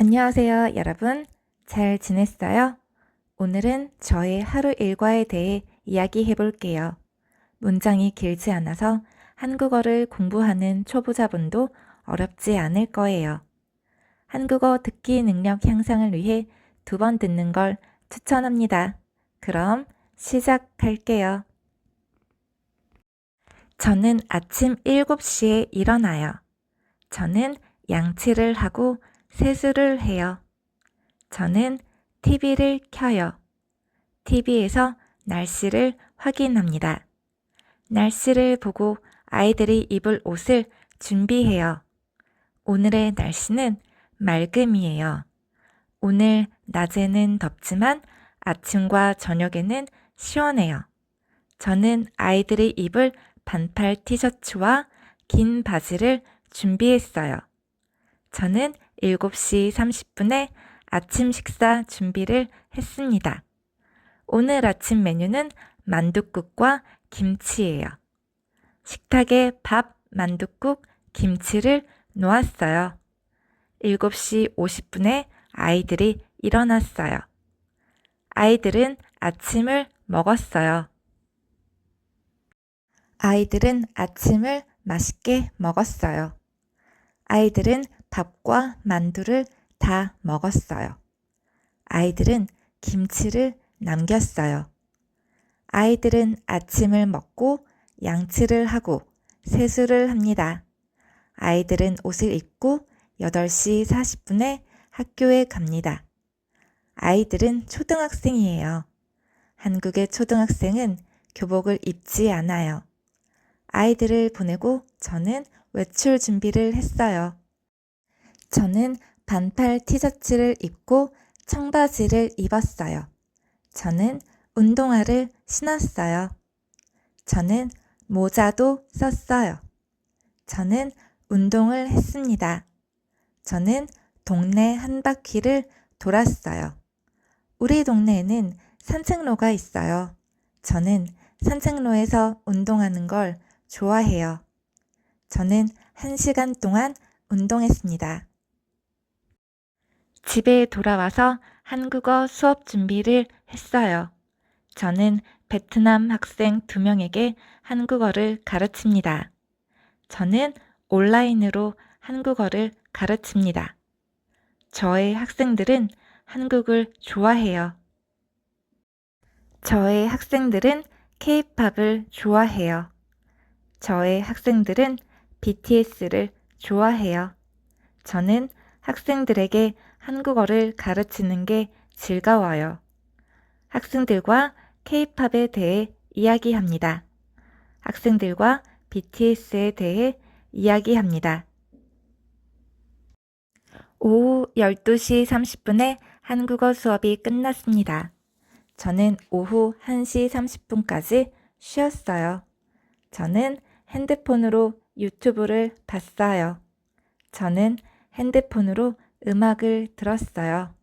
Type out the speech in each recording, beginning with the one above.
안녕하세요, 여러분. 잘 지냈어요? 오늘은 저의 하루 일과에 대해 이야기해 볼게요. 문장이 길지 않아서 한국어를 공부하는 초보자분도 어렵지 않을 거예요. 한국어 듣기 능력 향상을 위해 2번 듣는 걸 추천합니다. 그럼 시작할게요. 저는 아침 7시에 일어나요. 저는 양치를 하고 세수를 해요. 저는 TV를 켜요. TV에서 날씨를 확인합니다. 날씨를 보고 아이들이 입을 옷을 준비해요. 오늘의 날씨는 맑음이에요. 오늘 낮에는 덥지만 아침과 저녁에는 시원해요. 저는 아이들이 입을 반팔 티셔츠와 긴 바지를 준비했어요. 저는 7시 30분에 아침 식사 준비를 했습니다. 오늘 아침 메뉴는 만둣국과 김치예요. 식탁에 밥, 만둣국, 김치를 놓았어요. 7시 50분에 아이들이 일어났어요. 아이들은 아침을 먹었어요. 아이들은 아침을 맛있게 먹었어요. 아이들은 밥과 만두를 다 먹었어요. 아이들은 김치를 남겼어요. 아이들은 아침을 먹고 양치를 하고 세수를 합니다. 아이들은 옷을 입고 8시 40분에 학교에 갑니다. 아이들은 초등학생이에요. 한국의 초등학생은 교복을 입지 않아요. 아이들을 보내고 저는 외출 준비를 했어요. 저는 반팔 티셔츠를 입고 청바지를 입었어요. 저는 운동화를 신었어요. 저는 모자도 썼어요. 저는 운동을 했습니다. 저는 동네 한 바퀴를 돌았어요. 우리 동네에는 산책로가 있어요. 저는 산책로에서 운동하는 걸 좋아해요. 저는 1시간 동안 운동했습니다. 집에 돌아와서 한국어 수업 준비를 했어요. 저는 베트남 학생 2명에게 한국어를 가르칩니다. 저는 온라인으로 한국어를 가르칩니다. 저의 학생들은 한국을 좋아해요. 저의 학생들은 K-팝을 좋아해요. 저의 학생들은 BTS를 좋아해요. 저는 학생들에게 한국어를 가르치는 게 즐거워요. 학생들과 K-팝에 대해 이야기합니다. 학생들과 BTS에 대해 이야기합니다. 오후 12시 30분에 한국어 수업이 끝났습니다. 저는 오후 1시 30분까지 쉬었어요. 저는 핸드폰으로 유튜브를 봤어요. 저는 핸드폰으로 음악을 들었어요.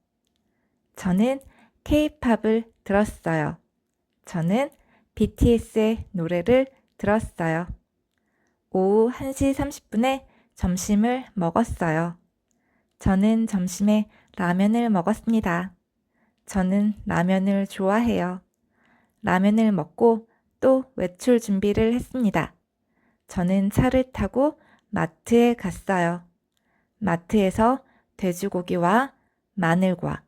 저는 K-팝을 들었어요. 저는 BTS의 노래를 들었어요. 오후 1시 30분에 점심을 먹었어요. 저는 점심에 라면을 먹었습니다. 저는 라면을 좋아해요. 라면을 먹고 또 외출 준비를 했습니다. 저는 차를 타고 마트에 갔어요. 마트에서 돼지고기와 마늘과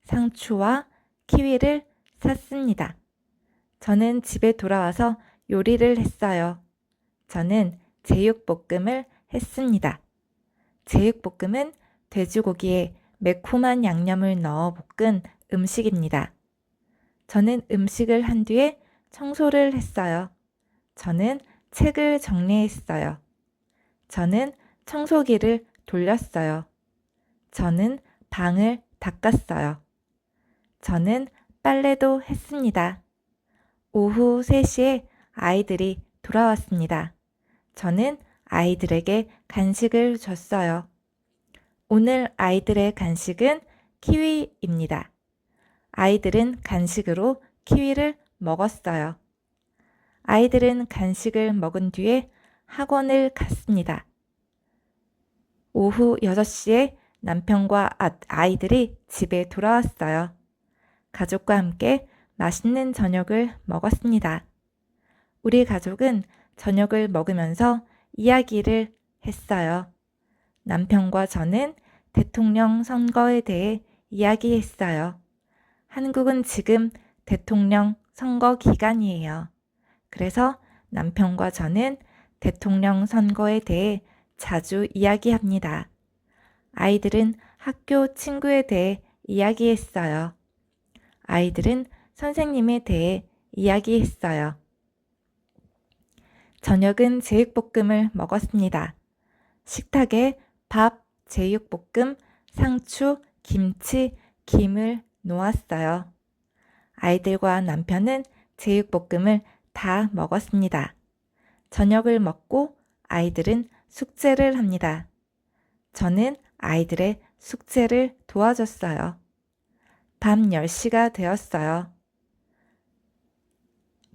상추와 키위를 샀습니다. 저는 집에 돌아와서 요리를 했어요. 저는 제육볶음을 했습니다. 제육볶음은 돼지고기에 매콤한 양념을 넣어 볶은 음식입니다. 저는 음식을 한 뒤에 청소를 했어요. 저는 책을 정리했어요. 저는 청소기를 돌렸어요. 저는 방을 닦았어요. 저는 빨래도 했습니다. 오후 3시에 아이들이 돌아왔습니다. 저는 아이들에게 간식을 줬어요. 오늘 아이들의 간식은 키위입니다. 아이들은 간식으로 키위를 먹었어요. 아이들은 간식을 먹은 뒤에 학원을 갔습니다. 오후 6시에 남편과 아이들이 집에 돌아왔어요. 가족과 함께 맛있는 저녁을 먹었습니다. 우리 가족은 저녁을 먹으면서 이야기를 했어요. 남편과 저는 대통령 선거에 대해 이야기했어요. 한국은 지금 대통령 선거 기간이에요. 그래서 남편과 저는 대통령 선거에 대해 자주 이야기합니다. 아이들은 학교 친구에 대해 이야기했어요. 아이들은 선생님에 대해 이야기했어요. 저녁은 제육볶음을 먹었습니다. 식탁에 밥, 제육볶음, 상추, 김치, 김을 놓았어요. 아이들과 남편은 제육볶음을 다 먹었습니다. 저녁을 먹고 아이들은 숙제를 합니다. 저는 아이들의 숙제를 도와줬어요. 밤 10시가 되었어요.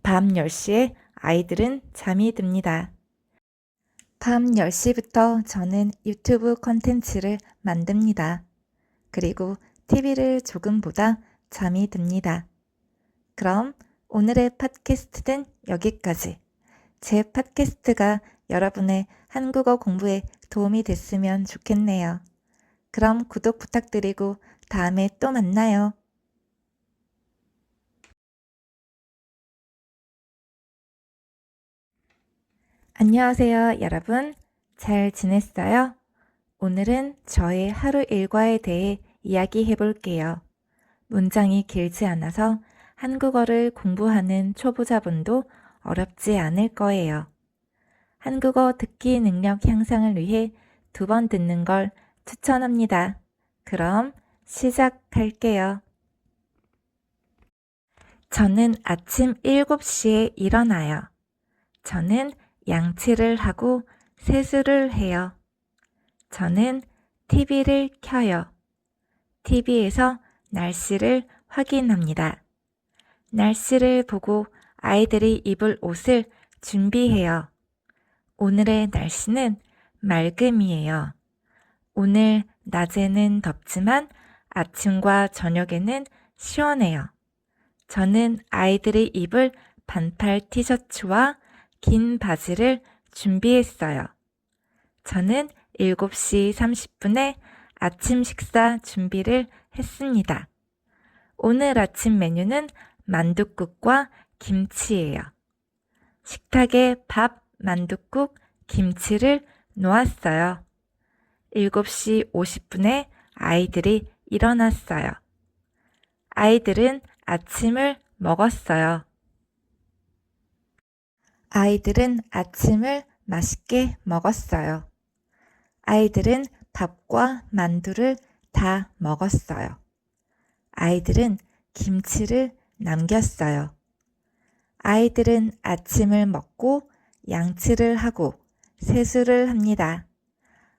밤 10시에 아이들은 잠이 듭니다. 밤 10시부터 저는 유튜브 콘텐츠를 만듭니다. 그리고 TV를 조금 보다 잠이 듭니다. 그럼 오늘의 팟캐스트는 여기까지. 제 팟캐스트가 여러분의 한국어 공부에 도움이 됐으면 좋겠네요. 그럼 구독 부탁드리고 다음에 또 만나요. 안녕하세요, 여러분. 잘 지냈어요? 오늘은 저의 하루 일과에 대해 이야기해 볼게요. 문장이 길지 않아서 한국어를 공부하는 초보자분도 어렵지 않을 거예요. 한국어 듣기 능력 향상을 위해 2번 듣는 걸 추천합니다. 그럼 시작할게요. 저는 아침 7시에 일어나요. 저는 양치를 하고 세수를 해요. 저는 TV를 켜요. TV에서 날씨를 확인합니다. 날씨를 보고 아이들이 입을 옷을 준비해요. 오늘의 날씨는 맑음이에요. 오늘 낮에는 덥지만 아침과 저녁에는 시원해요. 저는 아이들이 입을 반팔 티셔츠와 긴 바지를 준비했어요. 저는 7시 30분에 아침 식사 준비를 했습니다. 오늘 아침 메뉴는 만둣국과 김치예요. 식탁에 밥, 만둣국, 김치를 놓았어요. 7시 50분에 아이들이 일어났어요. 아이들은 아침을 먹었어요. 아이들은 아침을 맛있게 먹었어요. 아이들은 밥과 만두를 다 먹었어요. 아이들은 김치를 남겼어요. 아이들은 아침을 먹고 양치를 하고 세수를 합니다.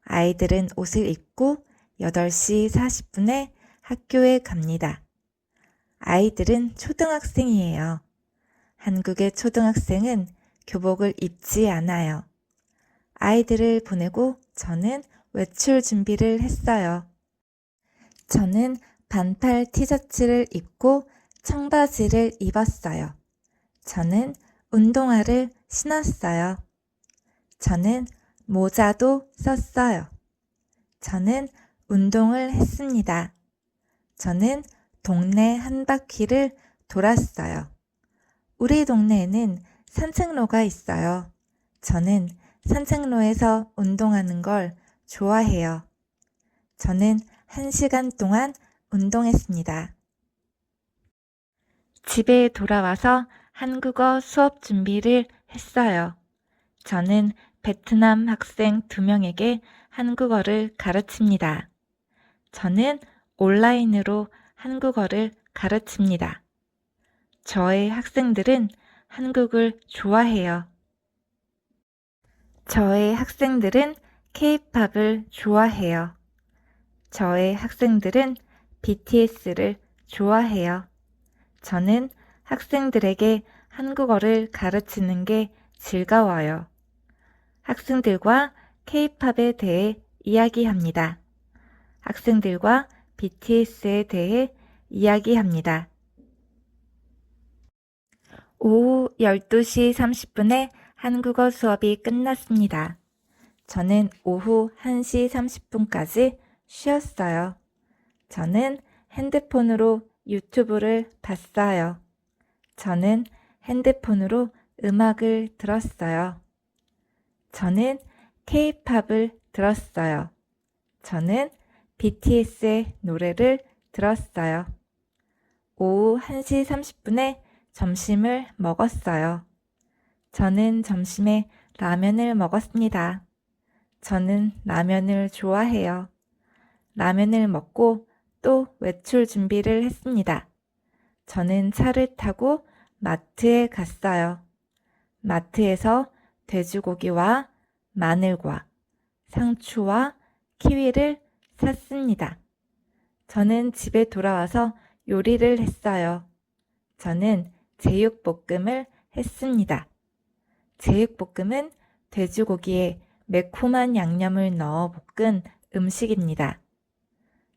아이들은 옷을 입고 8시 40분에 학교에 갑니다. 아이들은 초등학생이에요. 한국의 초등학생은 교복을 입지 않아요. 아이들을 보내고 저는 외출 준비를 했어요. 저는 반팔 티셔츠를 입고 청바지를 입었어요. 저는 운동화를 신었어요. 저는 모자도 썼어요. 저는 운동을 했습니다. 저는 동네 한 바퀴를 돌았어요. 우리 동네에는 산책로가 있어요. 저는 산책로에서 운동하는 걸 좋아해요. 저는 1시간 동안 운동했습니다. 집에 돌아와서 한국어 수업 준비를 했어요. 저는 베트남 학생 2명에게 한국어를 가르칩니다. 저는 온라인으로 한국어를 가르칩니다. 저의 학생들은 한국을 좋아해요. 저의 학생들은 K-팝을 좋아해요. 저의 학생들은 BTS를 좋아해요. 저는 학생들에게 한국어를 가르치는 게 즐거워요. 학생들과 K-팝에 대해 이야기합니다. 학생들과 BTS에 대해 이야기합니다. 오후 12시 30분에 한국어 수업이 끝났습니다. 저는 오후 1시 30분까지 쉬었어요. 저는 핸드폰으로 유튜브를 봤어요. 저는 핸드폰으로 음악을 들었어요. 저는 K-팝을 들었어요. 저는 BTS의 노래를 들었어요. 오후 1시 30분에 점심을 먹었어요. 저는 점심에 라면을 먹었습니다. 저는 라면을 좋아해요. 라면을 먹고 또 외출 준비를 했습니다. 저는 차를 타고 마트에 갔어요. 마트에서 돼지고기와 마늘과 상추와 키위를 샀습니다. 저는 집에 돌아와서 요리를 했어요. 저는 제육볶음을 했습니다. 제육볶음은 돼지고기에 매콤한 양념을 넣어 볶은 음식입니다.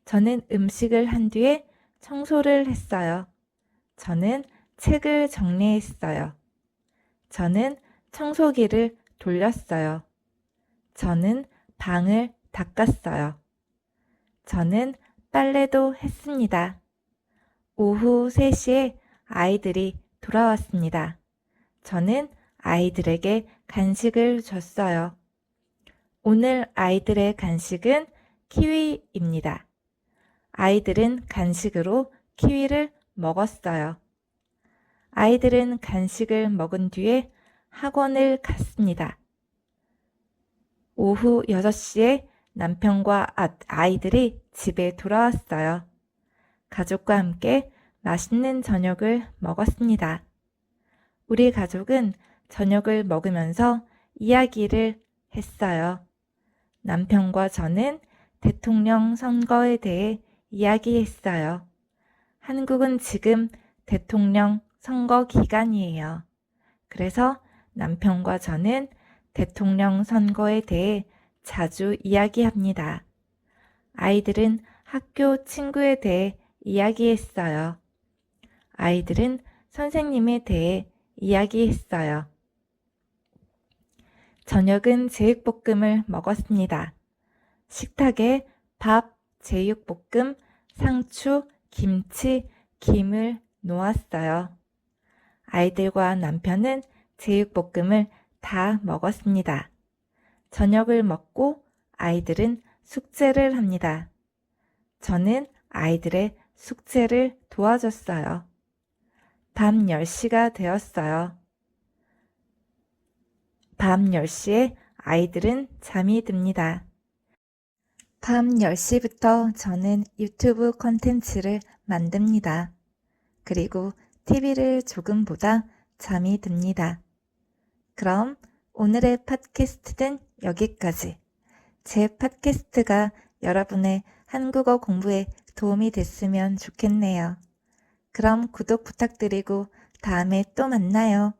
저는 음식을 한 뒤에 청소를 했어요. 저는 책을 정리했어요. 저는 청소기를 돌렸어요. 저는 방을 닦았어요. 저는 빨래도 했습니다. 오후 3시에 아이들이 돌아왔습니다. 저는 아이들에게 간식을 줬어요. 오늘 아이들의 간식은 키위입니다. 아이들은 간식으로 키위를 먹었어요. 아이들은 간식을 먹은 뒤에 학원을 갔습니다. 오후 6시에 남편과 아이들이 집에 돌아왔어요. 가족과 함께 맛있는 저녁을 먹었습니다. 우리 가족은 저녁을 먹으면서 이야기를 했어요. 남편과 저는 대통령 선거에 대해 이야기했어요. 한국은 지금 대통령 선거 기간이에요. 그래서 남편과 저는 대통령 선거에 대해 자주 이야기합니다. 아이들은 학교 친구에 대해 이야기했어요. 아이들은 선생님에 대해 이야기했어요. 저녁은 제육볶음을 먹었습니다. 식탁에 밥, 제육볶음, 상추, 김치, 김을 놓았어요. 아이들과 남편은 제육볶음을 다 먹었습니다. 저녁을 먹고 아이들은 숙제를 합니다. 저는 아이들의 숙제를 도와줬어요. 밤 10시가 되었어요. 밤 10시에 아이들은 잠이 듭니다. 밤 10시부터 저는 유튜브 콘텐츠를 만듭니다. 그리고 TV를 조금 보다 잠이 듭니다. 그럼 오늘의 팟캐스트는 여기까지. 제 팟캐스트가 여러분의 한국어 공부에 도움이 됐으면 좋겠네요. 그럼 구독 부탁드리고 다음에 또 만나요.